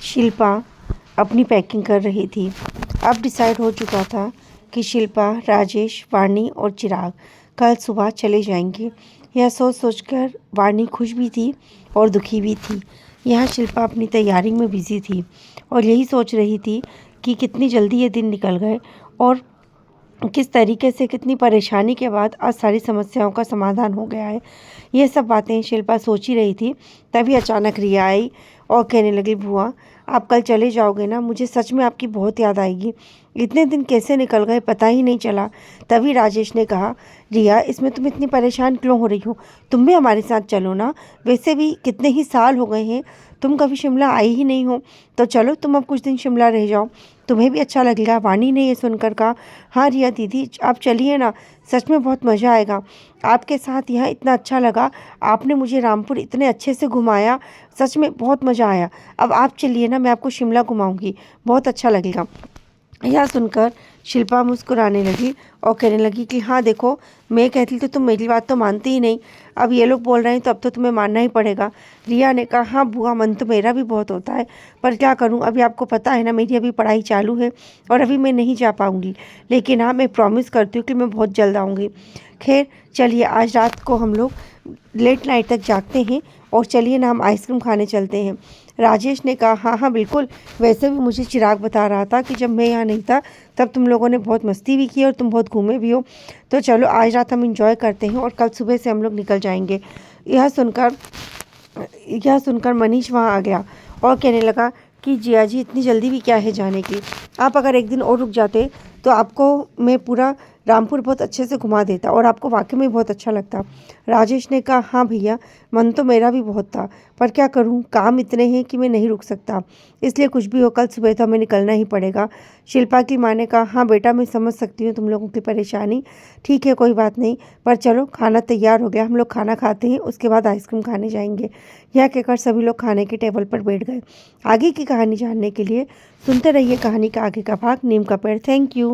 शिल्पा अपनी पैकिंग कर रही थी। अब डिसाइड हो चुका था कि शिल्पा, राजेश, वाणी और चिराग कल सुबह चले जाएंगे। यह सोच सोचकर वाणी खुश भी थी और दुखी भी थी। यहाँ शिल्पा अपनी तैयारी में बिजी थी और यही सोच रही थी कि कितनी जल्दी ये दिन निकल गए और किस तरीके से कितनी परेशानी के बाद आज सारी समस्याओं का समाधान हो गया है। ये सब बातें शिल्पा सोच ही रही थी, तभी अचानक रिया आई और कहने लगी, बुआ आप कल चले जाओगे ना, मुझे सच में आपकी बहुत याद आएगी। इतने दिन कैसे निकल गए पता ही नहीं चला। तभी राजेश ने कहा, रिया इसमें तुम इतनी परेशान क्यों हो रही हो, तुम भी हमारे साथ चलो ना। वैसे भी कितने ही साल हो गए हैं, तुम कभी शिमला आई ही नहीं हो, तो चलो तुम अब कुछ दिन शिमला रह जाओ, तुम्हें भी अच्छा लगेगा। वाणी ने ये सुनकर कहा, हाँ रिया दीदी आप चलिए ना, सच में बहुत मज़ा आएगा आपके साथ, यहाँ इतना अच्छा लगा, आपने मुझे रामपुर इतने अच्छे से घुमाया, सच में बहुत मज़ा आया। अब आप चलिए ना, मैं आपको शिमला घुमाऊंगी, बहुत अच्छा लगेगा। यह सुनकर शिल्पा मुस्कुराने लगी और कहने लगी कि हाँ देखो, मैं कहती तो तुम मेरी बात तो मानती ही नहीं, अब ये लोग बोल रहे हैं तो अब तो तुम्हें मानना ही पड़ेगा। रिया ने कहा, हाँ बुआ मन तो मेरा भी बहुत होता है, पर क्या करूँ, अभी आपको पता है ना मेरी अभी पढ़ाई चालू है और अभी मैं नहीं जा पाऊँगी, लेकिन हाँ मैं प्रॉमिस करती हूँ कि मैं बहुत जल्द आऊँगी। खैर चलिए आज रात को हम लोग लेट नाइट तक जागते हैं और चलिए ना हम आइसक्रीम खाने चलते हैं। राजेश ने कहा, हाँ हाँ बिल्कुल, वैसे भी मुझे चिराग बता रहा था कि जब मैं यहाँ नहीं था तब तुम लोगों ने बहुत मस्ती भी की और तुम बहुत घूमे भी हो, तो चलो आज रात हम इंजॉय करते हैं और कल सुबह से हम लोग निकल जाएंगे। यह सुनकर मनीष वहाँ आ गया और कहने लगा कि जिया जी इतनी जल्दी भी क्या है जाने की, आप अगर एक दिन और रुक जाते तो आपको मैं पूरा रामपुर बहुत अच्छे से घुमा देता और आपको वाकई में बहुत अच्छा लगता। राजेश ने कहा, हाँ भैया मन तो मेरा भी बहुत था, पर क्या करूँ काम इतने हैं कि मैं नहीं रुक सकता, इसलिए कुछ भी हो कल सुबह तो हमें निकलना ही पड़ेगा। शिल्पा की माँ ने कहा, हाँ बेटा मैं समझ सकती हूँ तुम लोगों की परेशानी, ठीक है कोई बात नहीं, पर चलो खाना तैयार हो गया, हम लोग खाना खाते हैं उसके बाद आइसक्रीम खाने जाएंगे। यह कहकर सभी लोग खाने के टेबल पर बैठ गए। आगे की कहानी जानने के लिए सुनते रहिए कहानी का आगे का भाग नीम का पेड़। Thank you.